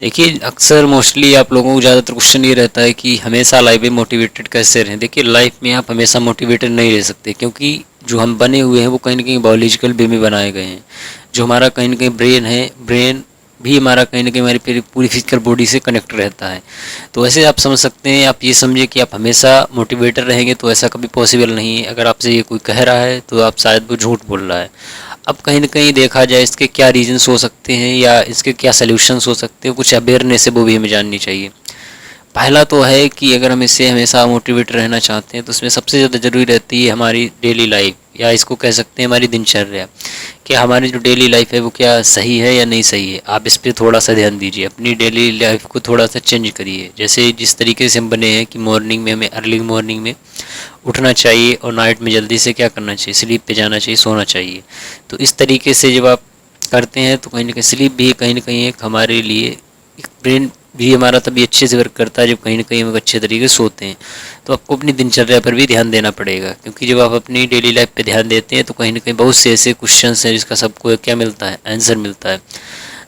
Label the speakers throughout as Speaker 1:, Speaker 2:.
Speaker 1: देखिए, अक्सर मोस्टली आप लोगों को ज़्यादातर क्वेश्चन ये रहता है कि हमेशा लाइफ में मोटिवेटेड कैसे रहें। देखिए, लाइफ में आप हमेशा मोटिवेटेड नहीं रह सकते, क्योंकि जो हम बने हुए हैं वो कहीं न कहीं बायोलॉजिकल वे में बनाए गए हैं। जो हमारा कहीं न कहीं ब्रेन है, ब्रेन भी हमारा कहीं न कहीं हमारी पूरी फिजिकल बॉडी से कनेक्ट रहता है। तो ऐसे आप समझ सकते हैं, आप ये समझिए कि आप हमेशा मोटिवेटेड रहेंगे तो ऐसा कभी पॉसिबल नहीं है। अगर आपसे ये कोई कह रहा है तो आप शायद वो झूठ बोल रहा है। अब कहीं न कहीं देखा जाए इसके क्या रीज़न्स हो सकते हैं या इसके क्या सॉल्यूशंस हो सकते हैं, कुछ अवेयरनेस है वो भी हमें जाननी चाहिए। पहला तो है कि अगर हम इससे हमेशा मोटिवेट रहना चाहते हैं तो उसमें सबसे ज़्यादा ज़रूरी रहती है हमारी डेली लाइफ, या इसको कह सकते हैं हमारी दिनचर्या। कि हमारी जो डेली लाइफ है वो क्या सही है या नहीं सही है। आप इस पे थोड़ा सा ध्यान दीजिए, अपनी डेली लाइफ को थोड़ा सा चेंज करिए। जैसे जिस तरीके से हम बने हैं कि मॉर्निंग में हमें अर्ली मॉर्निंग में उठना चाहिए और नाइट में जल्दी से क्या करना चाहिए, स्लीप पे जाना चाहिए, सोना चाहिए। तो इस तरीके से जब आप करते हैं तो कहीं ना कहीं स्लीप भी कहीं ना कहीं एक हमारे लिए, एक ब्रेन भी हमारा तभी अच्छे से वर्क करता है जब कहीं ना कहीं हम अच्छे तरीके से सोते हैं। तो आपको अपनी दिनचर्या पर भी ध्यान देना पड़ेगा, क्योंकि जब आप अपनी डेली लाइफ पे ध्यान देते हैं तो कहीं ना कहीं बहुत से ऐसे क्वेश्चन हैं जिसका सबको क्या मिलता है, आंसर मिलता है।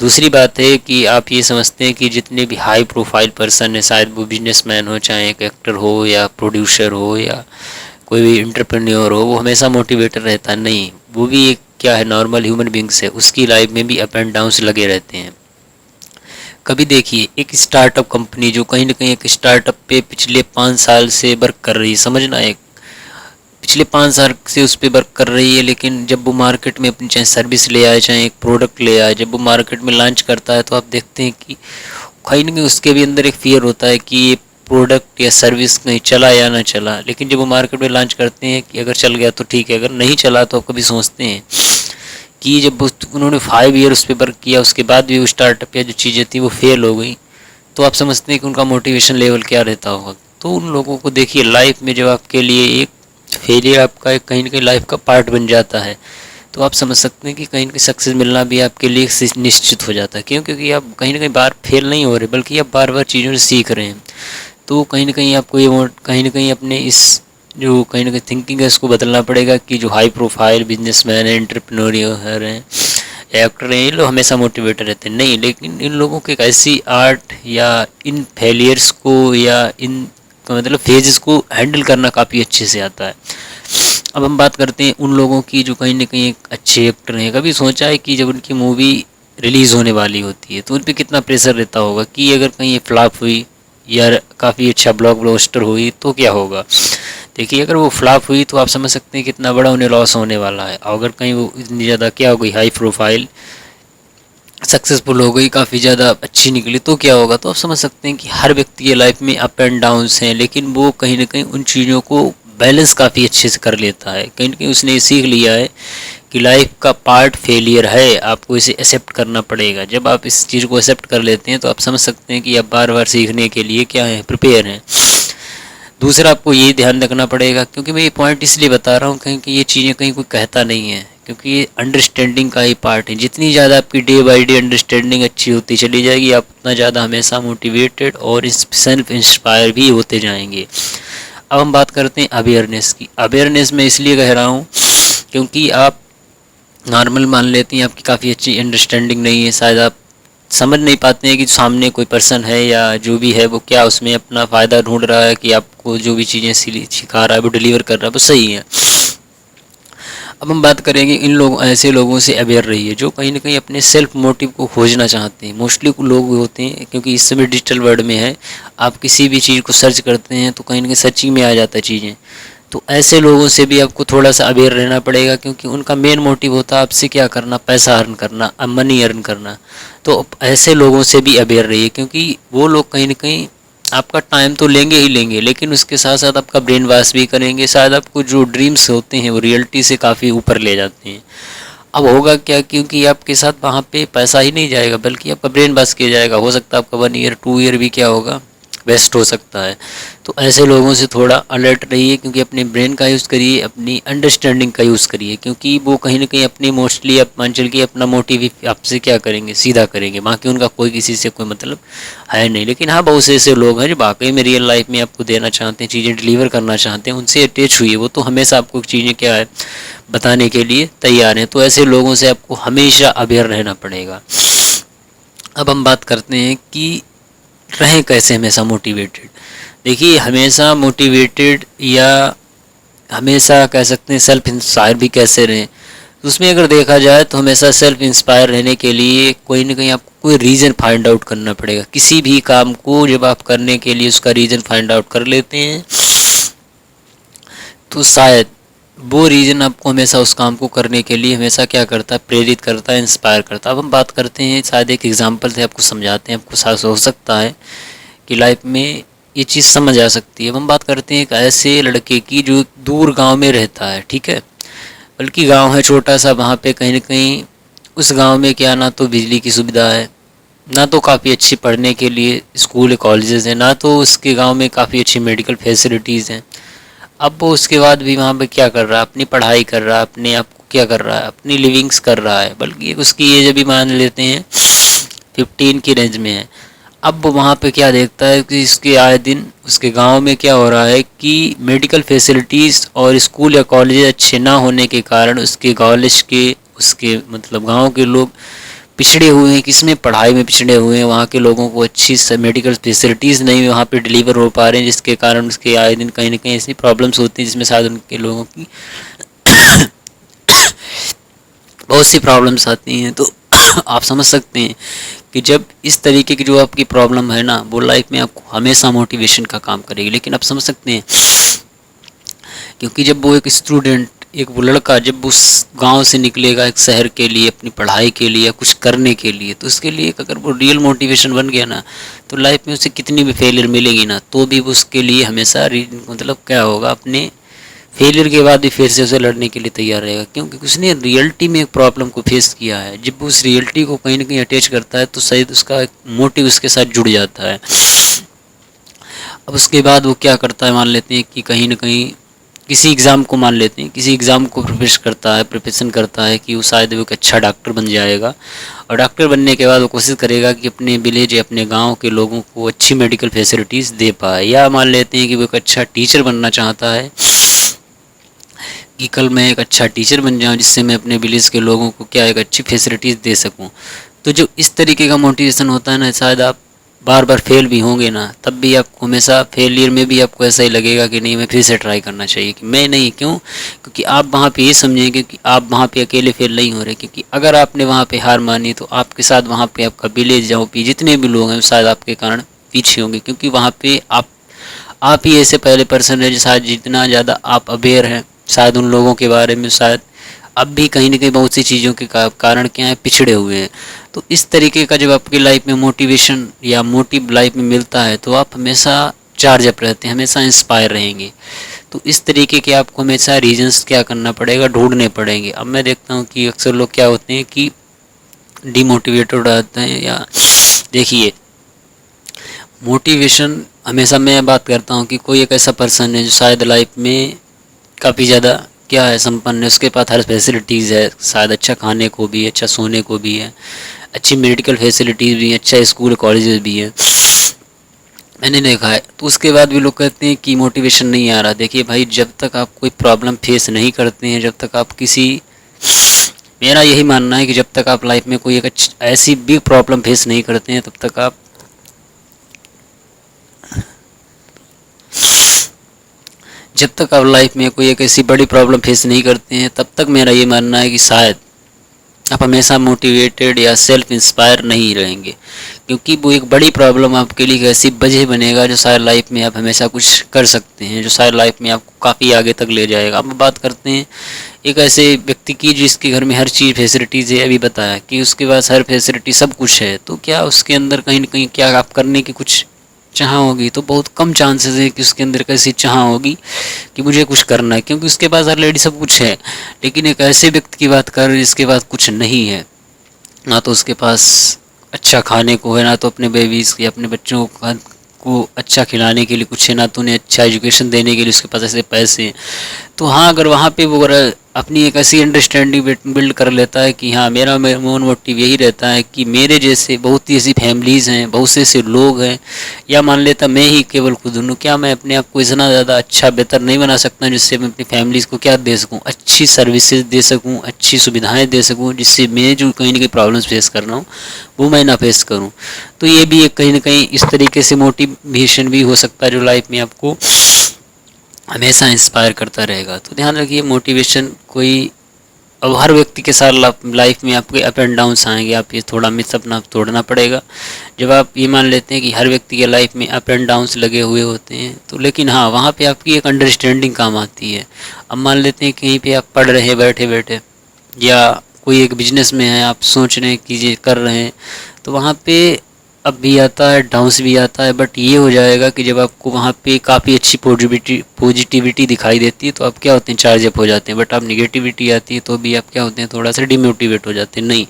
Speaker 1: दूसरी बात है कि आप ये समझते हैं कि जितने भी हाई प्रोफाइल पर्सन है, शायद वो बिजनेसमैन हो, चाहे एक एक्टर हो या प्रोड्यूसर हो या कोई भी एंटरप्रेन्योर हो, वो हमेशा मोटिवेटेड रहता है नहीं। वो भी एक क्या है, नॉर्मल ह्यूमन बींग्स है, उसकी लाइफ में भी अप एंड डाउन्स लगे रहते हैं। कभी देखिए एक स्टार्टअप कंपनी जो कहीं ना कहीं एक स्टार्टअप पे पिछले 5 साल से वर्क कर रही है, समझना, एक पिछले 5 साल से उस पर वर्क कर रही है, लेकिन जब वो मार्केट में अपनी चाहे सर्विस ले आए चाहे एक प्रोडक्ट ले आए, जब वो मार्केट में लॉन्च करता है तो आप देखते हैं कि कहीं ना कहीं उसके भी अंदर एक फियर होता है कि ये प्रोडक्ट या सर्विस कहीं चला या ना चला। लेकिन जब वो मार्केट में लॉन्च करते हैं कि अगर चल गया तो ठीक है, अगर नहीं चला तो आप कभी सोचते हैं कि जब उन्होंने 5 ईयर उस पर वर्क किया उसके बाद भी वो स्टार्टअप या जो चीज़ें थी वो फेल हो गई, तो आप समझते हैं कि उनका मोटिवेशन लेवल क्या रहता होगा। तो उन लोगों को देखिए, लाइफ में जब आपके लिए एक फेलियर आपका एक कहीं ना कहीं लाइफ का पार्ट बन जाता है, तो आप समझ सकते हैं कि कहीं ना कहीं सक्सेस मिलना भी आपके लिए निश्चित हो जाता है। क्यों? क्योंकि आप कहीं ना कहीं बार फेल नहीं हो रहे, बल्कि आप बार बार चीज़ों से सीख रहे हैं। तो कहीं ना कहीं आपको ये कहीं ना कहीं अपने इस जो कहीं ना कहीं थिंकिंग है इसको बदलना पड़ेगा कि जो हाई प्रोफाइल बिजनेसमैन है, एंटरप्रेन्योर हैं, एक्टर हैं, ये लोग हमेशा मोटिवेटेड रहते हैं नहीं। लेकिन इन लोगों की एक ऐसी आर्ट या इन फेलियर्स को या इन मतलब फेजेस को हैंडल करना काफ़ी अच्छे से आता है। अब हम बात करते हैं उन लोगों की जो कहीं ना कहीं एक अच्छे एक्टर हैं। कभी सोचा है कि जब उनकी मूवी रिलीज़ होने वाली होती है तो उन पर कितना प्रेशर रहता होगा कि अगर कहीं ये फ्लॉप हुई या काफ़ी अच्छा ब्लॉकबस्टर हुई तो क्या होगा। देखिए, अगर वो फ्लॉप हुई तो आप समझ सकते हैं कितना बड़ा उन्हें लॉस होने वाला है। और अगर कहीं वो इतनी ज़्यादा क्या हो गई, हाई प्रोफाइल सक्सेसफुल हो गई, काफ़ी ज़्यादा अच्छी निकली, तो क्या होगा। तो आप समझ सकते हैं कि हर व्यक्ति की लाइफ में अप एंड डाउन्स हैं, लेकिन वो कहीं ना कहीं उन चीज़ों को बैलेंस काफ़ी अच्छे से कर लेता है। कहीं ना कहीं उसने ये सीख लिया है कि लाइफ का पार्ट फेलियर है, आपको इसे एक्सेप्ट करना पड़ेगा। जब आप इस चीज़ को एक्सेप्ट कर लेते हैं तो आप समझ सकते हैं कि आप बार बार सीखने के लिए क्या है, प्रिपेयर हैं। दूसरा, आपको ये ध्यान रखना पड़ेगा, क्योंकि मैं ये पॉइंट इसलिए बता रहा हूँ कहीं कि ये चीज़ें कहीं कोई कहता नहीं है, क्योंकि ये अंडरस्टैंडिंग का ही पार्ट है। जितनी ज़्यादा आपकी डे बाई डे अंडरस्टैंडिंग अच्छी होती चली जाएगी, आप उतना ज़्यादा हमेशा मोटिवेटेड और सेल्फ इंस्पायर भी होते जाएंगे। अब हम बात करते हैं अवेयरनेस की। अवेयरनेस मैं इसलिए कह रहा हूँ क्योंकि आप नॉर्मल मान लेती हैं आपकी काफ़ी अच्छी अंडरस्टैंडिंग नहीं है, शायद आप समझ नहीं पाते हैं कि सामने कोई पर्सन है या जो भी है वो क्या उसमें अपना फ़ायदा ढूंढ रहा है कि आपको जो भी चीज़ें सिखा रहा है वो डिलीवर कर रहा है वो सही है। अब हम बात करेंगे इन लोग ऐसे लोगों से अवेयर रहिए जो कहीं ना कहीं अपने सेल्फ मोटिव को खोजना चाहते हैं। मोस्टली लोग होते हैं, क्योंकि इस समय डिजिटल वर्ल्ड में है, आप किसी भी चीज़ को सर्च करते हैं तो कहीं ना कहीं सर्चिंग में आ जाता है चीज़ें। तो ऐसे लोगों से भी आपको थोड़ा सा अवेयर रहना पड़ेगा, क्योंकि उनका मेन मोटिव होता है आपसे क्या करना, पैसा अर्न करना, मनी अर्न करना। तो ऐसे लोगों से भी अवेयर रहिए, क्योंकि वो लोग कहीं ना कहीं आपका टाइम तो लेंगे ही लेंगे, लेकिन उसके साथ साथ आपका ब्रेन वॉश भी करेंगे। शायद आपको जो ड्रीम्स होते हैं वो रियलिटी से काफ़ी ऊपर ले जाते हैं। अब होगा क्या, क्योंकि आपके साथ वहाँ पे पैसा ही नहीं जाएगा बल्कि आपका ब्रेन वॉश किया जाएगा। हो सकता है आपका 1 ईयर 2 ईयर भी क्या होगा, वेस्ट हो सकता है। तो ऐसे लोगों से थोड़ा अलर्ट रहिए, क्योंकि अपने ब्रेन का यूज़ करिए, अपनी अंडरस्टैंडिंग का यूज़ करिए, क्योंकि वो कहीं ना कहीं अपनी मोस्टली आप मान चल के अपना मोटिव ही आपसे क्या करेंगे, सीधा करेंगे। बाकी उनका कोई किसी से कोई मतलब है नहीं। लेकिन हाँ, बहुत से ऐसे लोग हैं जो वाकई में रियल लाइफ में आपको देना चाहते हैं, चीज़ें डिलीवर करना चाहते हैं, उनसे अटैच हुई है, वो तो हमेशा आपको चीज़ें क्या है बताने के लिए तैयार हैं। तो ऐसे लोगों से आपको हमेशा अवेयर रहना पड़ेगा। अब हम बात करते हैं कि रहें कैसे हमेशा मोटिवेटेड। देखिए हमेशा मोटिवेटेड या हमेशा कह सकते हैं सेल्फ इंस्पायर भी कैसे रहें, तो उसमें अगर देखा जाए तो हमेशा सेल्फ इंस्पायर रहने के लिए कोई ना कहीं आपको कोई रीज़न फाइंड आउट करना पड़ेगा। किसी भी काम को जब आप करने के लिए उसका रीज़न फाइंड आउट कर लेते हैं तो शायद वो रीज़न आपको हमेशा उस काम को करने के लिए हमेशा क्या करता है, प्रेरित करता है, इंस्पायर करता है। अब हम बात करते हैं, शायद एक एग्जांपल से आपको समझाते हैं, आपको साहस हो सकता है कि लाइफ में ये चीज़ समझ आ सकती है। अब हम बात करते हैं एक ऐसे लड़के की जो दूर गांव में रहता है, ठीक है, बल्कि गांव है छोटा सा, वहाँ पे कहीं ना कहीं उस गांव में क्या ना तो बिजली की सुविधा है, ना तो काफ़ी अच्छी पढ़ने के लिए स्कूल कॉलेजेस हैं, ना तो उसके गांव में काफ़ी अच्छी मेडिकल फैसिलिटीज़ हैं। अब वो उसके बाद भी वहाँ पे क्या कर रहा है, अपनी पढ़ाई कर रहा है, अपने आप को क्या कर रहा है, अपनी लिविंग्स कर रहा है, बल्कि उसकी एज अभी मान लेते हैं 15 की रेंज में है। अब वो वहाँ पे क्या देखता है कि इसके आए दिन उसके गांव में क्या हो रहा है कि मेडिकल फैसिलिटीज़ और स्कूल या कॉलेज अच्छे ना होने के कारण उसके कॉलेज के उसके मतलब गांव के लोग पिछड़े हुए हैं, किसमें, पढ़ाई में पिछड़े हुए हैं। वहाँ के लोगों को अच्छी मेडिकल फैसिलिटीज़ नहीं वहाँ पे डिलीवर हो पा रहे हैं, जिसके कारण उसके आए दिन कहीं ना कहीं ऐसी प्रॉब्लम्स होती हैं जिसमें शायद उनके लोगों की बहुत सी प्रॉब्लम्स आती हैं। तो आप समझ सकते हैं कि जब इस तरीके की जो आपकी प्रॉब्लम है ना, वो लाइफ में आपको हमेशा मोटिवेशन का काम करेगी। लेकिन आप समझ सकते हैं क्योंकि जब वो एक स्टूडेंट, एक वो लड़का जब उस गांव से निकलेगा एक शहर के लिए अपनी पढ़ाई के लिए या कुछ करने के लिए, तो उसके लिए अगर वो रियल मोटिवेशन बन गया ना, तो लाइफ में उसे कितनी भी फेलियर मिलेगी ना, तो भी वो उसके लिए हमेशा मतलब क्या होगा, अपने फेलियर के बाद भी फिर से उसे लड़ने के लिए तैयार रहेगा, क्योंकि उसने रियलिटी में एक प्रॉब्लम को फेस किया है। जब वो उस रियलिटी को कहीं ना कहीं अटैच करता है तो शायद उसका एक मोटिव उसके साथ जुड़ जाता है। अब उसके बाद वो क्या करता है, मान लेते हैं कि कहीं ना कहीं किसी एग्ज़ाम को, मान लेते हैं किसी एग्ज़ाम को प्रिपरेशन करता है कि वो शायद वो एक अच्छा डॉक्टर बन जाएगा, और डॉक्टर बनने के बाद वो कोशिश करेगा कि अपने विलेज या अपने गांव के लोगों को अच्छी मेडिकल फैसिलिटीज़ दे पाए। या मान लेते हैं कि वो एक अच्छा टीचर बनना चाहता है कि कल मैं एक अच्छा टीचर बन जाऊं जिससे मैं अपने विलेज के लोगों को क्या एक अच्छी फैसिलिटीज़ दे सकूं। तो जो इस तरीके का मोटिवेशन होता है ना, शायद आप बार बार फेल भी होंगे ना, तब भी आपको हमेशा फेलियर में भी आपको ऐसा ही लगेगा कि नहीं, मैं फिर से ट्राई करना चाहिए, कि मैं नहीं, क्यों, क्योंकि आप वहाँ पे ये समझेंगे कि आप वहाँ पे अकेले फेल नहीं हो रहे। क्योंकि अगर आपने वहाँ पे हार मानी तो आपके साथ वहाँ पे आपका विलेज जाओ भी जितने भी लोग हैं शायद आपके कारण पीछे होंगे, क्योंकि वहाँ पे आप ही ऐसे पहले पर्सन है जो शायद जितना ज़्यादा आप अवेयर हैं शायद उन लोगों के बारे में, शायद अब भी कहीं ना कहीं बहुत सी चीज़ों के कारण क्या है, पिछड़े हुए हैं। तो इस तरीके का जब आपकी लाइफ में मोटिवेशन या मोटिव लाइफ में मिलता है तो आप हमेशा चार्ज अप रहते हैं, हमेशा इंस्पायर रहेंगे। तो इस तरीके के आपको हमेशा रीजंस क्या करना पड़ेगा, ढूंढने पड़ेंगे। अब मैं देखता हूँ कि अक्सर लोग क्या होते हैं कि डीमोटिवेटेड हो जाते हैं। या देखिए मोटिवेशन हमेशा मैं बात करता हूँ कि कोई एक ऐसा पर्सन है जो शायद लाइफ में काफ़ी ज़्यादा क्या है, संपन्न है, उसके पास हर फैसिलिटीज़ है, शायद अच्छा खाने को भी है, अच्छा सोने को भी है, अच्छी मेडिकल फैसिलिटीज़ भी हैं, अच्छा स्कूल कॉलेजेस भी हैं, मैंने देखा है। तो उसके बाद भी लोग कहते हैं कि मोटिवेशन नहीं आ रहा। देखिए भाई, जब तक आप कोई प्रॉब्लम फेस नहीं करते हैं, जब तक आप किसी, मेरा यही मानना है कि जब तक आप लाइफ में कोई एक ऐसी बिग प्रॉब्लम फेस नहीं करते हैं, जब तक आप लाइफ में कोई एक ऐसी बड़ी प्रॉब्लम फेस नहीं करते हैं, तब तक मेरा ये मानना है कि शायद आप हमेशा मोटिवेटेड या सेल्फ इंस्पायर नहीं रहेंगे। क्योंकि वो एक बड़ी प्रॉब्लम आपके लिए एक ऐसी वजह बनेगा जो शायद लाइफ में आप हमेशा कुछ कर सकते हैं, जो शायद लाइफ में आपको काफ़ी आगे तक ले जाएगा। अब बात करते हैं एक ऐसे व्यक्ति की जिसके घर में हर चीज़ फैसिलिटीज़ है, अभी बताया कि उसके पास हर फैसिलिटी सब कुछ है, तो क्या उसके अंदर कहीं ना कहीं क्या आप करने की कुछ चाह होगी? तो बहुत कम चांसेस है कि उसके अंदर कैसी चाह होगी कि मुझे कुछ करना है, क्योंकि उसके पास ऑलरेडी सब कुछ है। लेकिन एक ऐसे व्यक्ति की बात कर जिसके पास कुछ नहीं है, ना तो उसके पास अच्छा खाने को है, ना तो अपने बेबीज़ या अपने बच्चों को अच्छा खिलाने के लिए कुछ है, ना तो उन्हें अच्छा एजुकेशन देने के लिए उसके पास ऐसे पैसे हैं, तो हाँ, अगर वहाँ पे वो अगर अपनी एक ऐसी अंडरस्टैंडिंग बिल्ड कर लेता है कि हाँ, मेरा मेन मोटिव यही रहता है कि मेरे जैसे बहुत ही ऐसी फैमिलीज़ हैं, बहुत से ऐसे लोग हैं, या मान लेता मैं ही केवल खुद हूँ, क्या मैं अपने आप को इतना ज़्यादा अच्छा बेहतर नहीं बना सकता जिससे मैं अपनी फैमिलीज़ को क्या दे सकूँ, अच्छी सर्विसेज दे सकूँ, अच्छी सुविधाएँ दे सकूँ, जिससे मैं जो कहीं ना कहीं प्रॉब्लम्स फेस कर रहा हूँ वो मैं ना फेस करूँ। तो ये भी एक कहीं ना कहीं इस तरीके से मोटिवेशन भी हो सकता है जो लाइफ में आपको हमेशा इंस्पायर करता रहेगा। तो ध्यान रखिए, मोटिवेशन कोई अब हर व्यक्ति के साथ लाइफ में आपके अप एंड डाउन्स आएंगे, आप ये थोड़ा मिथ अपना तोड़ना पड़ेगा। जब आप ये मान लेते हैं कि हर व्यक्ति के लाइफ में अप एंड डाउन्स लगे हुए होते हैं, तो लेकिन हाँ, वहाँ पे आपकी एक अंडरस्टैंडिंग काम आती है। अब मान लेते हैं कहीं पे आप पढ़ रहे हैं बैठे बैठे, या कोई एक बिजनेस में है, आप सोच रहे हैं कि ये कर रहे हैं, तो वहाँ पे अप भी आता है, डाउन्स भी आता है, बट ये हो जाएगा कि जब आपको वहाँ पे काफ़ी अच्छी पॉजिटिविटी दिखाई देती है तो आप क्या होते हैं, चार्ज अप हो जाते हैं। बट आप निगेटिविटी आती है तो भी आप क्या होते हैं, थोड़ा सा डिमोटिवेट हो जाते हैं। नहीं,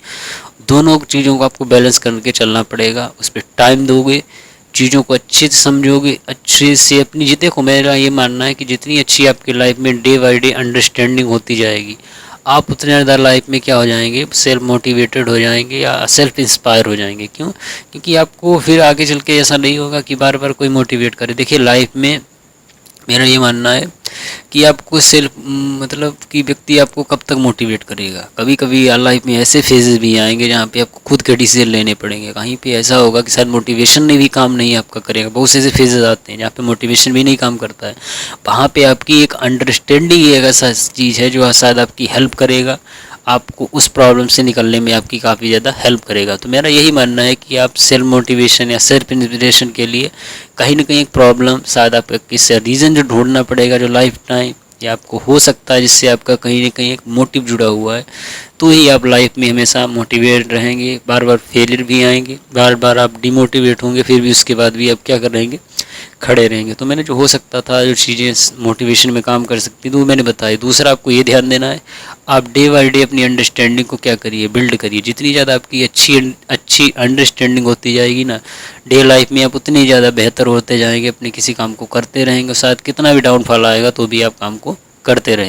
Speaker 1: दोनों चीज़ों को आपको बैलेंस करके चलना पड़ेगा। उस पर टाइम दोगे, चीज़ों को अच्छे से समझोगे, अच्छे से अपनी जी देखो, मेरा ये मानना है कि जितनी अच्छी आपकी लाइफ में डे बाई डे अंडरस्टैंडिंग होती जाएगी, आप उतने ज़्यादा लाइफ में क्या हो जाएंगे, सेल्फ मोटिवेटेड हो जाएंगे या सेल्फ इंस्पायर हो जाएंगे। क्यों? क्योंकि आपको फिर आगे चल के ऐसा नहीं होगा कि बार बार कोई मोटिवेट करे। देखिए, लाइफ में मेरा ये मानना है कि आपको सेल्फ मतलब कि व्यक्ति आपको कब तक मोटिवेट करेगा। कभी कभी लाइफ में ऐसे फेजेस भी आएंगे जहाँ पे आपको खुद के डिसीजन लेने पड़ेंगे। कहीं पे ऐसा होगा कि शायद मोटिवेशन ने भी काम नहीं आपका करेगा। बहुत से ऐसे फेजेस आते हैं जहाँ पे मोटिवेशन भी नहीं काम करता है। वहाँ पे आपकी एक अंडरस्टैंडिंग एक ऐसा चीज़ है जो शायद आपकी हेल्प करेगा, आपको उस प्रॉब्लम से निकलने में आपकी काफ़ी ज़्यादा हेल्प करेगा। तो मेरा यही मानना है कि आप सेल्फ मोटिवेशन या सेल्फ इंस्पिरेशन के लिए कहीं ना कहीं एक प्रॉब्लम शायद आपको किसी रीज़न जो ढूंढना पड़ेगा जो लाइफ टाइम या आपको हो सकता है, जिससे आपका कहीं ना कहीं एक मोटिव जुड़ा हुआ है, तो ही आप लाइफ में हमेशा मोटिवेट रहेंगे। बार बार फेलियर भी आएंगे, बार बार आप डिमोटिवेट होंगे, फिर भी उसके बाद भी आप क्या कर रहेंगे, खड़े रहेंगे। तो मैंने जो हो सकता था, जो चीज़ें मोटिवेशन में काम कर सकती थी वो मैंने बताई। दूसरा, आपको ये ध्यान देना है, आप डे बाई डे अपनी अंडरस्टैंडिंग को क्या करिए, बिल्ड करिए। जितनी ज़्यादा आपकी अच्छी अंडरस्टैंडिंग होती जाएगी ना डे लाइफ में, आप उतनी ज़्यादा बेहतर होते जाएंगे, अपने किसी काम को करते रहेंगे। शायद कितना भी डाउनफॉल आएगा तो भी आप काम को करते रहेंगे।